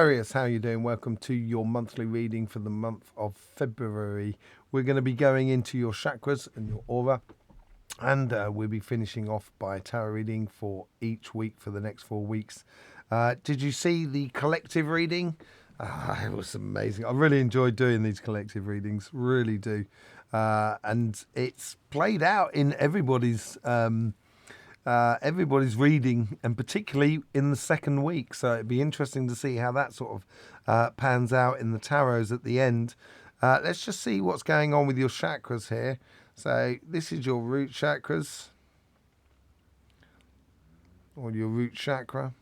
Aquarius, how are you doing? Welcome to your monthly reading for the month of February. We're going to be going into your chakras and your aura, and we'll be finishing off by a tarot reading for each week for the next 4 weeks. Did you see the collective reading? It was amazing. I really enjoyed doing these collective readings, really do. And it's played out in everybody's reading, and particularly in the second week. So it'd be interesting to see how that sort of pans out in the tarots at the end. Let's just see what's going on with your chakras here. So this is your root chakras, or your root chakra.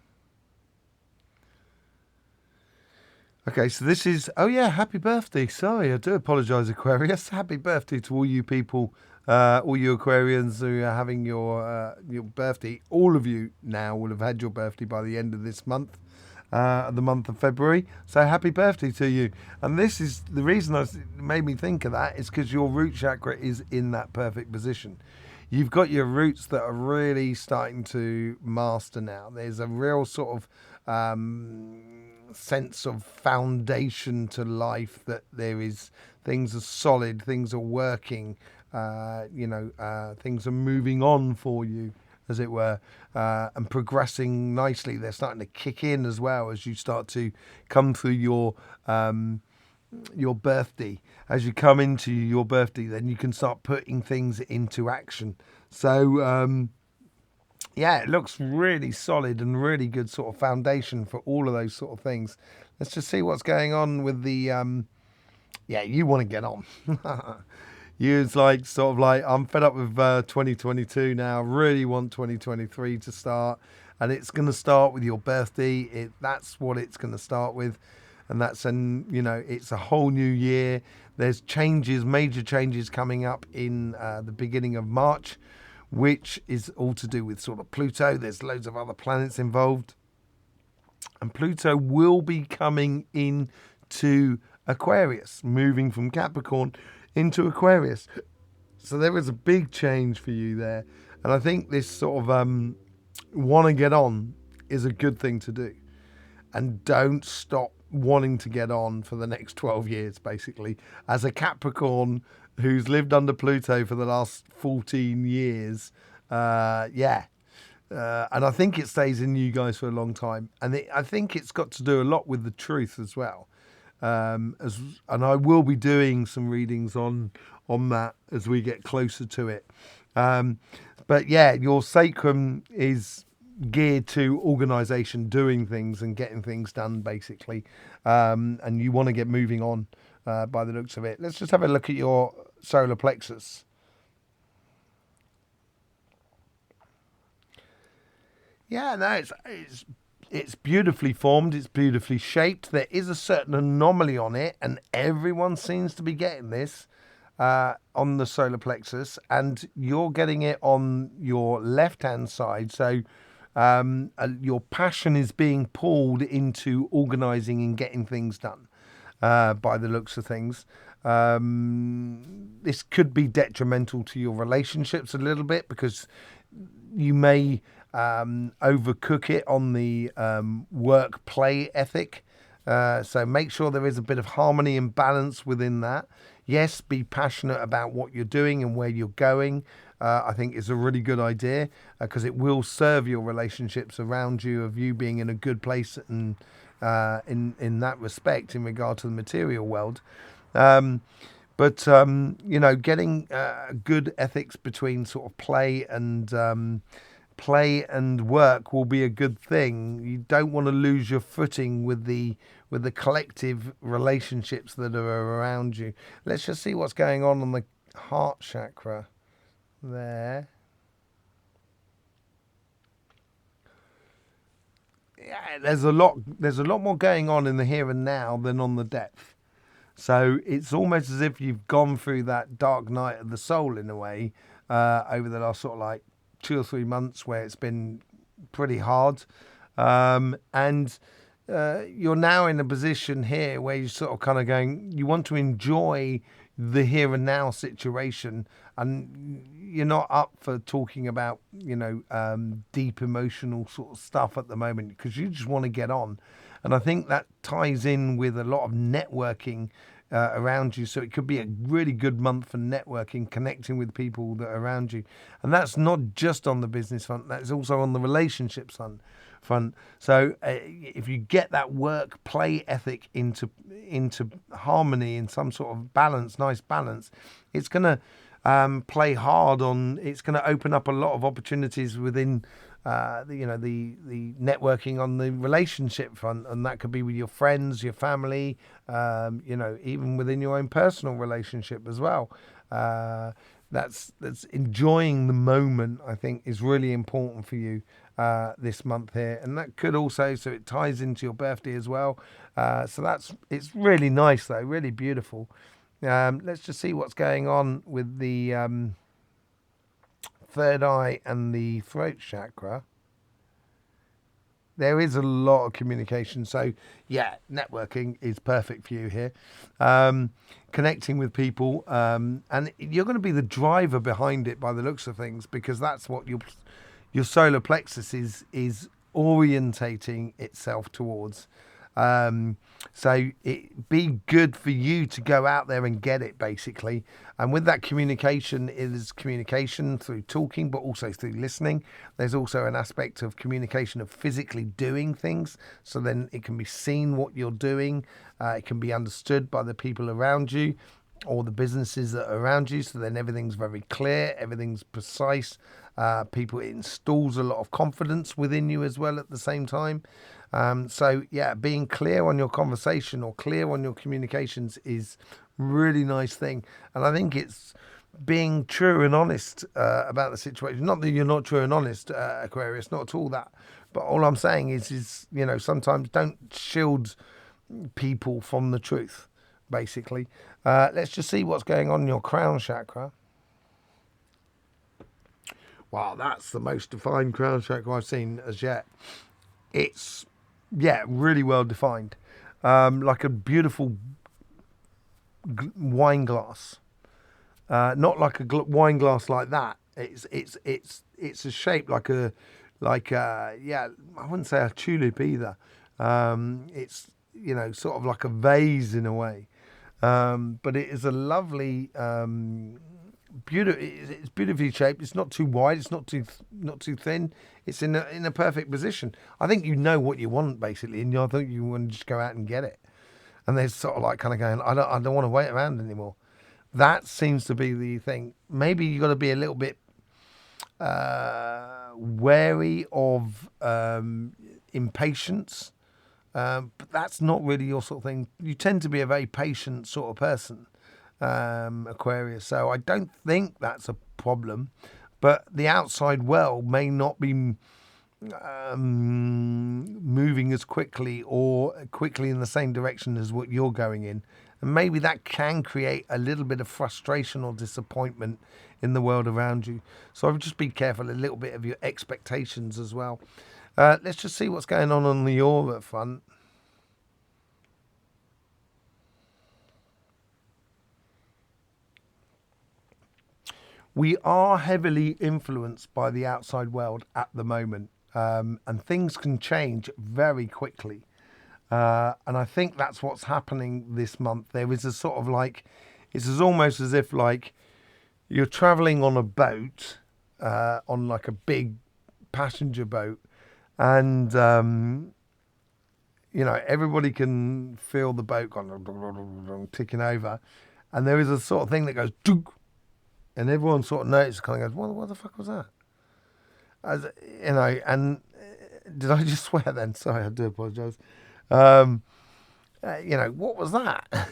Okay, so this is, oh yeah, happy birthday. Sorry, I do apologise, Aquarius. Happy birthday to all you people, all you Aquarians who are having your birthday. All of you now will have had your birthday by the end of this month, the month of February. So happy birthday to you. And this is, the reason it made me think of that is because your root chakra is in that perfect position. You've got your roots that are really starting to master now. There's a real sort of sense of foundation to life, that there is, things are solid, things are working, things are moving on for you, as it were, and progressing nicely. They're starting to kick in as well as you start to come through your birthday. As you come into your birthday, then you can start putting things into action. So yeah, it looks really solid and really good sort of foundation for all of those sort of things. Let's just see what's going on with the yeah, you want to get on. It's like, sort of like, I'm fed up with 2022 now. Really want 2023 to start, and it's going to start with your birthday. That's what it's going to start with. And that's it's a whole new year. There's changes, major changes coming up in the beginning of March, which is all to do with sort of Pluto. There's loads of other planets involved. And Pluto will be coming into Aquarius, moving from Capricorn into Aquarius. So there is a big change for you there. And I think this sort of want to get on is a good thing to do. And don't stop wanting to get on for the next 12 years, basically. As a Capricorn who's lived under Pluto for the last 14 years, and I think it stays in you guys for a long time. And I think it's got to do a lot with the truth as well. And I will be doing some readings on that as we get closer to it. But yeah, your sacrum is geared to organisation, doing things and getting things done, basically. And you want to get moving on by the looks of it. Let's just have a look at your solar plexus. Yeah, no, it's beautifully formed. It's beautifully shaped. There is a certain anomaly on it, and everyone seems to be getting this on the solar plexus, and you're getting it on your left-hand side. So your passion is being pulled into organising and getting things done by the looks of things. This could be detrimental to your relationships a little bit, because you may overcook it on the work play ethic. So make sure there is a bit of harmony and balance within that. Yes, be passionate about what you're doing and where you're going. I think is a really good idea, because it will serve your relationships around you, of you being in a good place and in that respect in regard to the material world. But getting good ethics between sort of play and work will be a good thing. You don't want to lose your footing with the collective relationships that are around you. Let's just see what's going on the heart chakra there. Yeah, there's a lot more going on in the here and now than on the depth. So it's almost as if you've gone through that dark night of the soul in a way over the last sort of like 2 or 3 months, where it's been pretty hard. And you're now in a position here where you're sort of kind of going, you want to enjoy the here and now situation, and you're not up for talking about, deep emotional sort of stuff at the moment, because you just want to get on. And I think that ties in with a lot of networking around you. So it could be a really good month for networking, connecting with people that are around you. And that's not just on the business front, that's also on the relationships front. So if you get that work play ethic into harmony, in some sort of balance, nice balance, it's going to play hard on, it's going to open up a lot of opportunities within the networking on the relationship front, and that could be with your friends, your family, even within your own personal relationship as well. That's enjoying the moment, I think, is really important for you this month here, and that could also, so it ties into your birthday as well. It's really nice though, really beautiful. Let's just see what's going on with the third eye and the throat chakra. There is a lot of communication. So, yeah, networking is perfect for you here. Connecting with people. And you're going to be the driver behind it by the looks of things, because that's what your solar plexus is orientating itself towards. So it be good for you to go out there and get it, basically. And with that communication, it is communication through talking, but also through listening. There's also an aspect of communication of physically doing things. So then it can be seen what you're doing. It can be understood by the people around you or the businesses that are around you. So then everything's very clear, everything's precise. It installs a lot of confidence within you as well at the same time. So yeah, being clear on your conversation or clear on your communications is really nice thing. And I think it's being true and honest about the situation. Not that you're not true and honest, Aquarius, not at all that. But all I'm saying is sometimes don't shield people from the truth, basically. Let's just see what's going on in your crown chakra. Wow, that's the most defined crown chakra I've seen as yet. It's, really well defined. Like a beautiful wine glass. Not like a wine glass like that. It's a shape like I wouldn't say a tulip either. It's sort of like a vase in a way. But it is a lovely, it's beautifully shaped. It's not too wide. It's not too thin. It's in a perfect position. I think you know what you want, basically, and I think you want to just go out and get it. And there's sort of like kind of going, I don't want to wait around anymore. That seems to be the thing. Maybe you got to be a little bit wary of impatience, but that's not really your sort of thing. You tend to be a very patient sort of person, Aquarius. So I don't think that's a problem. But the outside world may not be moving as quickly or quickly in the same direction as what you're going in. And maybe that can create a little bit of frustration or disappointment in the world around you. So I would just be careful a little bit of your expectations as well. Let's just see what's going on the aura front. We are heavily influenced by the outside world at the moment, and things can change very quickly. And I think that's what's happening this month. There is a sort of like, it's almost as if like you're traveling on a boat, on like a big passenger boat, and everybody can feel the boat going ticking over, and there is a sort of thing that goes dunk, and everyone sort of notices, kind of goes, what the fuck was that? And did I just swear then? Sorry, I do apologise. What was that?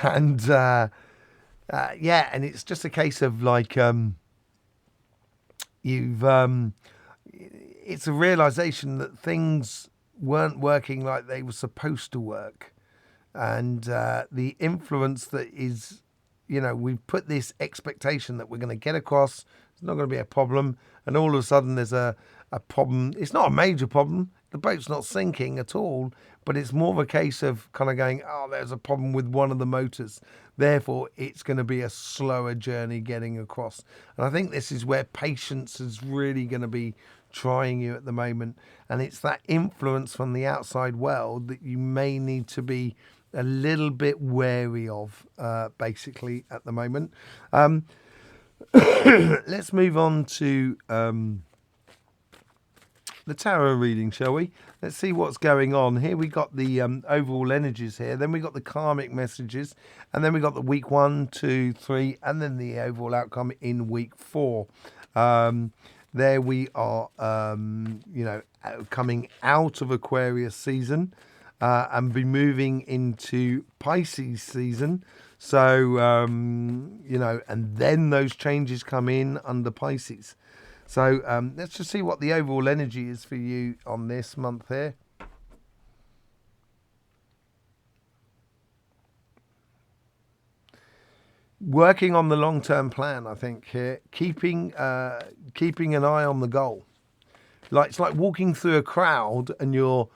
And and it's just a case of like it's a realization that things weren't working like they were supposed to work, and the influence that is, we've put this expectation that we're going to get across, it's not going to be a problem, and all of a sudden there's a problem. It's not a major problem. The boat's not sinking at all, but it's more of a case of kind of going, oh, there's a problem with one of the motors. Therefore, it's going to be a slower journey getting across. And I think this is where patience is really going to be trying you at the moment. And it's that influence from the outside world that you may need to be a little bit wary of, basically, at the moment. Let's move on to the tarot reading, shall we? Let's see what's going on. Here we got the overall energies here. Then we got the karmic messages. And then we got the week 1, 2, 3. And then the overall outcome in week 4. There we are, coming out of Aquarius season and be moving into Pisces season. So, and then those changes come in under Pisces. So let's just see what the overall energy is for you on this month here. Working on the long-term plan, I think, here. Keeping an eye on the goal. It's like walking through a crowd and you're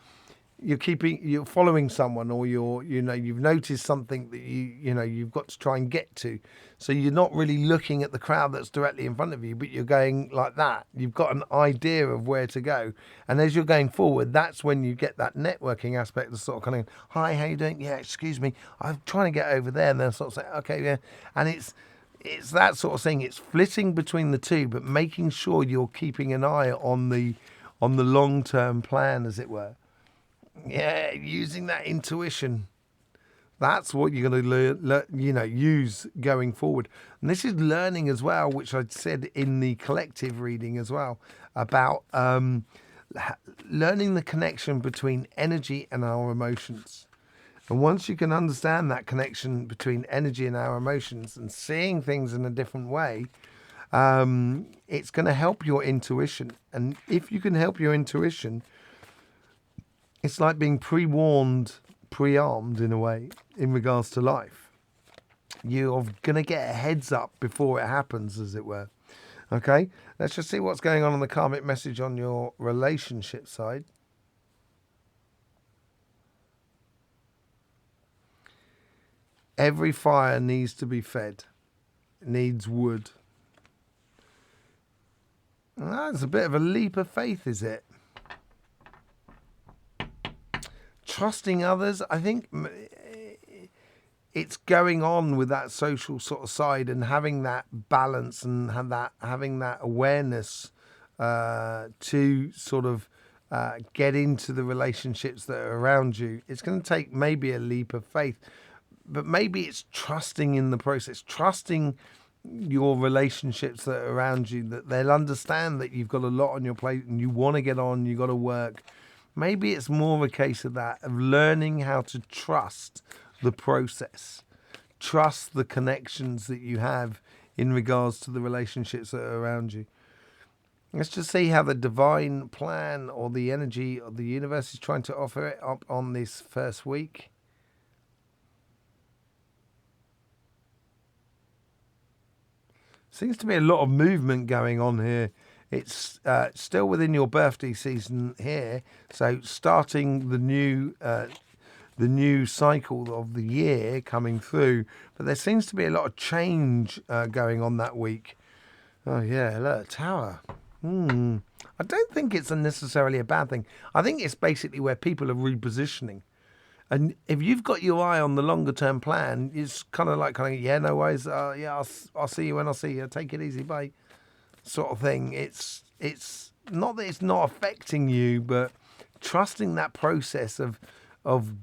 following someone, or you've noticed something that you've got to try and get to. So you're not really looking at the crowd that's directly in front of you, but you're going like that. You've got an idea of where to go, and as you're going forward, that's when you get that networking aspect of sort of kind of, hi, how you doing? Yeah, excuse me, I'm trying to get over there, and then sort of say, okay, yeah, and it's that sort of thing. It's flitting between the two, but making sure you're keeping an eye on the long-term plan, as it were. Yeah, using that intuition. That's what you're going to use going forward. And this is learning as well, which I said in the collective reading as well, about learning the connection between energy and our emotions. And once you can understand that connection between energy and our emotions and seeing things in a different way, it's going to help your intuition. And if you can help your intuition, it's like being pre-warned, pre-armed in a way, in regards to life. You're going to get a heads up before it happens, as it were. Okay, let's just see what's going on the karmic message on your relationship side. Every fire needs to be fed. It needs wood. That's a bit of a leap of faith, is it? Trusting others, I think it's going on with that social sort of side and having that balance and having that awareness to sort of get into the relationships that are around you. It's going to take maybe a leap of faith, but maybe it's trusting in the process, trusting your relationships that are around you, that they'll understand that you've got a lot on your plate and you want to get on, you got to work. Maybe it's more of a case of that, of learning how to trust the process, trust the connections that you have in regards to the relationships that are around you. Let's just see how the divine plan or the energy of the universe is trying to offer it up on this first week. Seems to be a lot of movement going on here. It's still within your birthday season here, so starting the new cycle of the year coming through. But there seems to be a lot of change going on that week. Oh yeah, look, Tower. I don't think it's necessarily a bad thing. I think it's basically where people are repositioning. And if you've got your eye on the longer term plan, it's kind of yeah, no worries. Yeah, I'll see you when I see you. Take it easy, bye. Sort of thing. It's not that it's not affecting you, but trusting that process of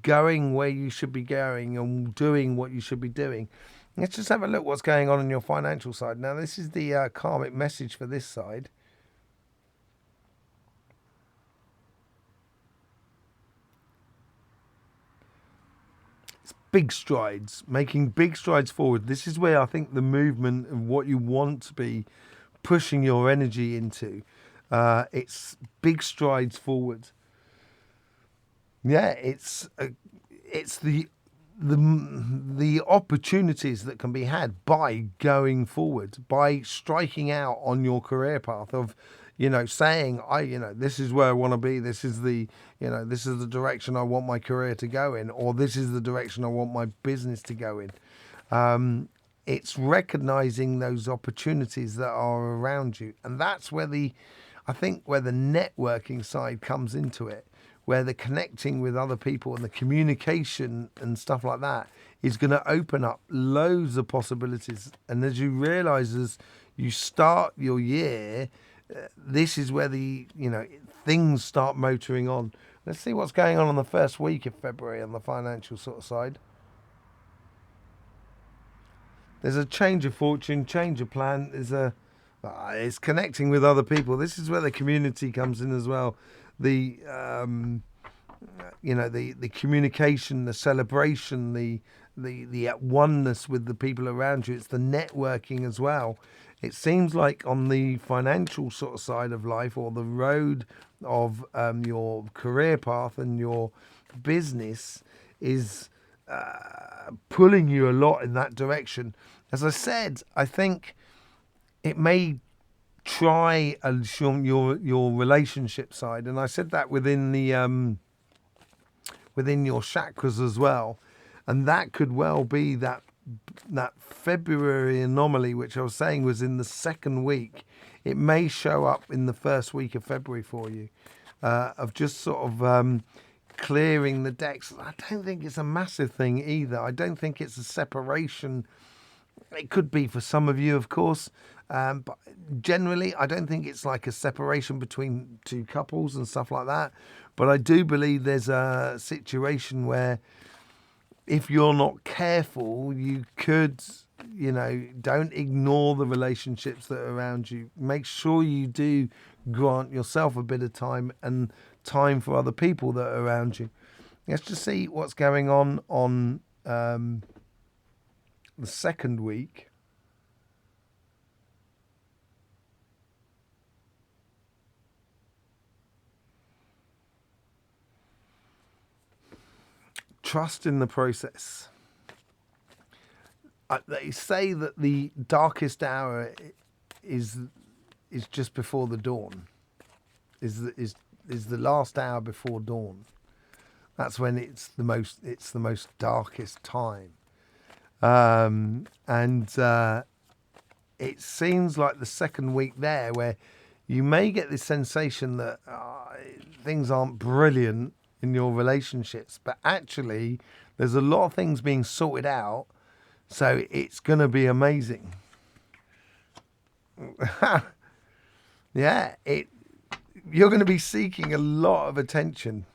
going where you should be going and doing what you should be doing. Let's just have a look what's going on your financial side. Now, this is the karmic message for this side. It's big strides, making big strides forward. This is where I think the movement of what you want to be pushing your energy into. It's big strides forward. Yeah, it's the opportunities that can be had by going forward, by striking out on your career path of, saying, this is where I want to be. This is the direction I want my career to go in, or this is the direction I want my business to go in. It's recognizing those opportunities that are around you. And that's where I think where the networking side comes into it, where the connecting with other people and the communication and stuff like that is going to open up loads of possibilities. And as you realise, as you start your year, this is where the, you know, things start motoring on. Let's see what's going on the first week of February on the financial sort of side. There's a change of fortune, change of plan. It's connecting with other people. This is where the community comes in as well. The you know, the communication, the celebration, the oneness with the people around you. It's the networking as well. It seems like on the financial sort of side of life, or the road of your career path and your business is pulling you a lot in that direction. As I said, I think it may try your relationship side, and I said that within the within your chakras as well, and that could well be that February anomaly, which I was saying was in the second week. It may show up in the first week of February for you, of just sort of clearing the decks. I don't think it's a massive thing either. I don't think it's a separation. It could be for some of you, of course, but generally I don't think it's like a separation between two couples and stuff like that. But I do believe there's a situation where if you're not careful, you could, you know, don't ignore the relationships that are around you. Make sure you do grant yourself a bit of time and time for other people that are around you. Let's just see what's going on the second week. Trust in the process. They say that the darkest hour is just before the dawn. Is the last hour before dawn. That's when it's the most darkest time. It seems like the second week there, where you may get this sensation that things aren't brilliant in your relationships, but actually there's a lot of things being sorted out, so it's going to be amazing. Yeah, you're going to be seeking a lot of attention.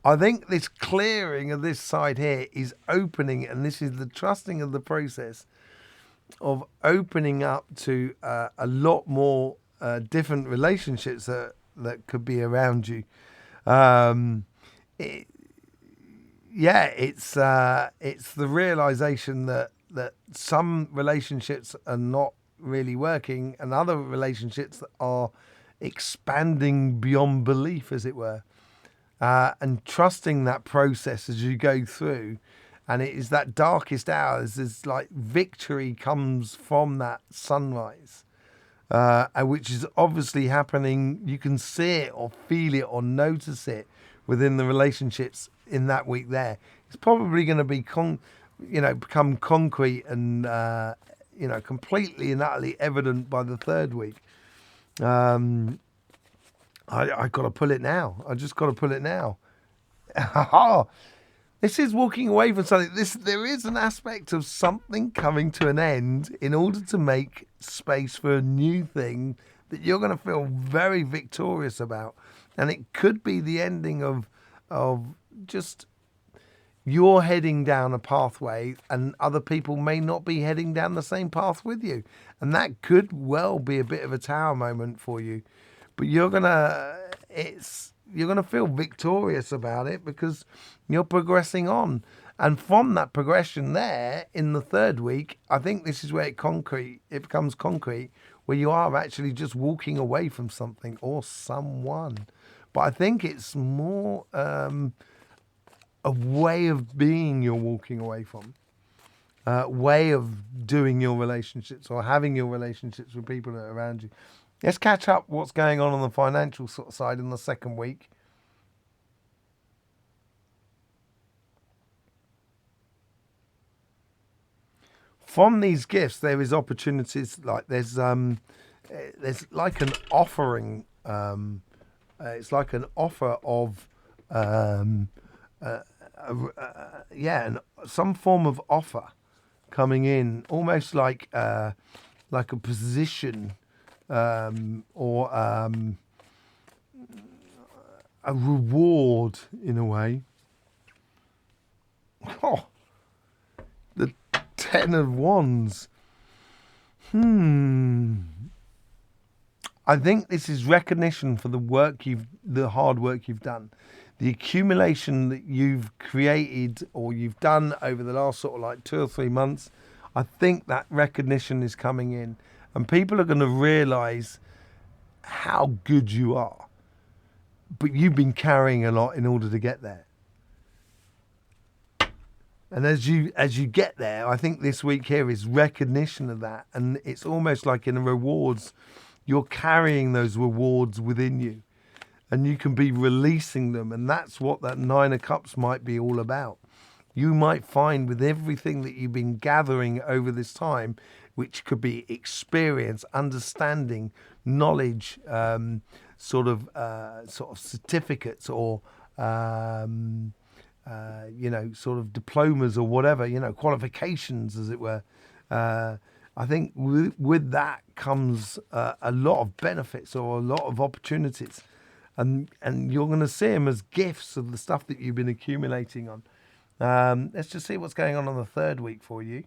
I think this clearing of this side here is opening, and this is the trusting of the process of opening up to a lot more different relationships that could be around you. It's the realization that some relationships are not really working, and other relationships that are expanding beyond belief, as it were. And trusting that process as you go through. And it is that darkest hours, is like victory comes from that sunrise, which is obviously happening. You can see it or feel it or notice it within the relationships in that week there. It's probably going to be become concrete and completely and utterly evident by the third week. I got to pull it now. I just got to pull it now. This is walking away from something. There is an aspect of something coming to an end in order to make space for a new thing that you're going to feel very victorious about. And it could be the ending of just you're heading down a pathway and other people may not be heading down the same path with you. And that could well be a bit of a tower moment for you. But you're gonna feel victorious about it because you're progressing on. And from that progression there in the third week, I think this is where it becomes concrete, where you are actually just walking away from something or someone. But I think it's more a way of being you're walking away from. Way of doing your relationships or having your relationships with people that are around you. Let's catch up what's going on the financial sort of side in the second week. From these gifts, there is opportunities, like there's there's like an offering. It's like an offer of some form of offer coming in, almost like a position or a reward in a way. Oh, the Ten of Wands. I think this is recognition for the hard work you've done, the accumulation that you've created or you've done over the last sort of like 2 or 3 months. I think that recognition is coming in, and people are going to realize how good you are. But you've been carrying a lot in order to get there. And as you get there, I think this week here is recognition of that. And it's almost like in the rewards, you're carrying those rewards within you. And you can be releasing them. And that's what that Nine of Cups might be all about. You might find with everything that you've been gathering over this time, which could be experience, understanding, knowledge, sort of certificates or sort of diplomas or whatever, qualifications, as it were. I think with that comes a lot of benefits or a lot of opportunities, and you're going to see them as gifts of the stuff that you've been accumulating on. Let's just see what's going on the third week for you.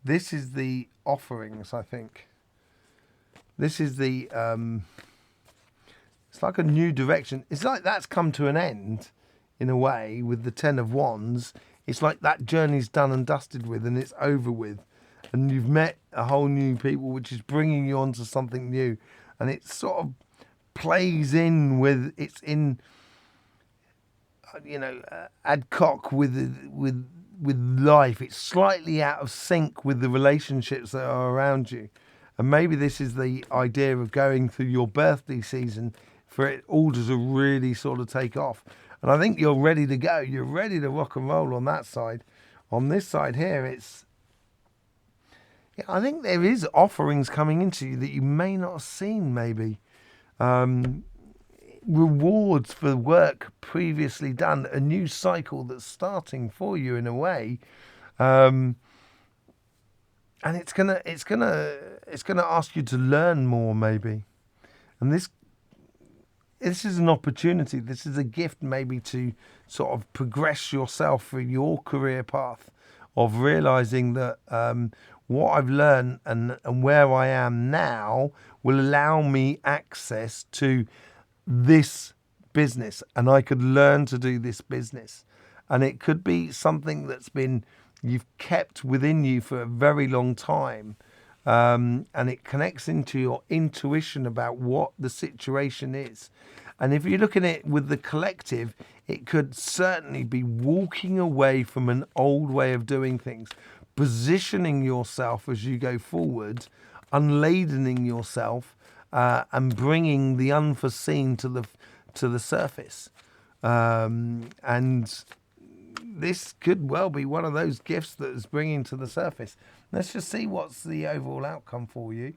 This is the offerings, I think. This is the, it's like a new direction. It's like that's come to an end, in a way, with the Ten of Wands. It's like that journey's done and dusted with, and it's over with. And you've met a whole new people, which is bringing you onto something new. And it sort of plays in with, it's in, ad hoc with life. It's slightly out of sync with the relationships that are around you. And maybe this is the idea of going through your birthday season for it all to really sort of take off. And I think you're ready to go. You're ready to rock and roll on that side. On this side here, I think there is offerings coming into you that you may not have seen, maybe. Rewards for work previously done, a new cycle that's starting for you in a way, and it's gonna ask you to learn more, maybe. And this is an opportunity. This is a gift, maybe, to sort of progress yourself through your career path, of realizing that what I've learned and where I am now will allow me access to this business, and I could learn to do this business. And it could be something that's been you've kept within you for a very long time, and it connects into your intuition about what the situation is. And if you look at it with the collective, it could certainly be walking away from an old way of doing things, positioning yourself as you go forward, unladening yourself, and bringing the unforeseen to the surface. And this could well be one of those gifts that is bringing to the surface. Let's just see what's the overall outcome for you.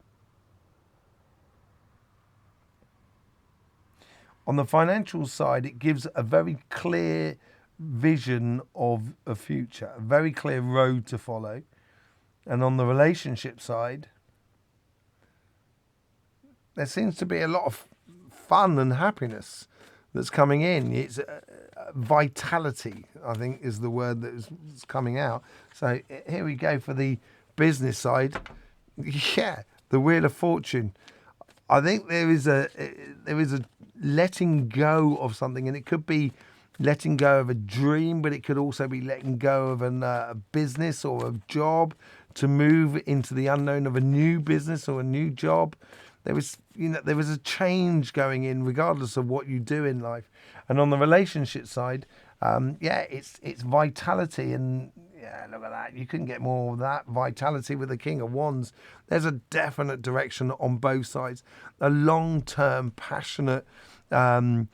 On the financial side, it gives a very clear vision of a future, a very clear road to follow. And on the relationship side, there seems to be a lot of fun and happiness that's coming in. It's vitality, I think, is the word that is coming out. So here we go for the business side. Yeah, the Wheel of Fortune. I think there is a letting go of something, and it could be letting go of a dream, but it could also be letting go of a business or a job to move into the unknown of a new business or a new job. There was a change going in, regardless of what you do in life. And on the relationship side, it's vitality, and Yeah, look at that. You couldn't get more of that vitality with the King of Wands. There's a definite direction on both sides. A long-term, passionate vibration,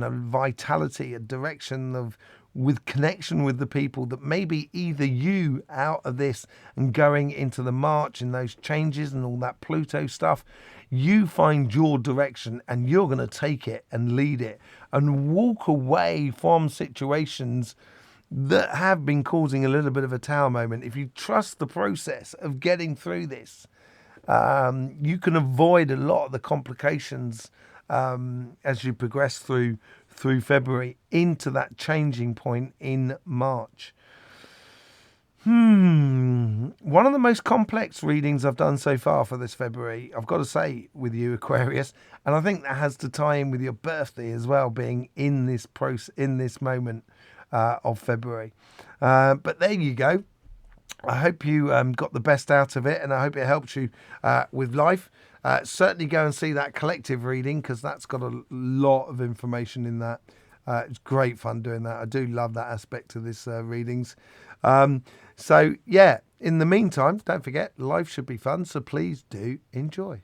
a vitality, a direction of with connection with the people that maybe either you out of this and going into the March and those changes and all that Pluto stuff, you find your direction and you're going to take it and lead it and walk away from situations that have been causing a little bit of a tower moment. If you trust the process of getting through this, you can avoid a lot of the complications as you progress through February into that changing point in March. One of the most complex readings I've done so far for this February, I've got to say, with you, Aquarius, and I think that has to tie in with your birthday as well, being in this moment of February. But there you go. I hope you got the best out of it, and I hope it helps you with life. Certainly go and see that collective reading, because that's got a lot of information in that. It's great fun doing that. I do love that aspect of this readings. So, yeah, in the meantime, don't forget, life should be fun, so please do enjoy.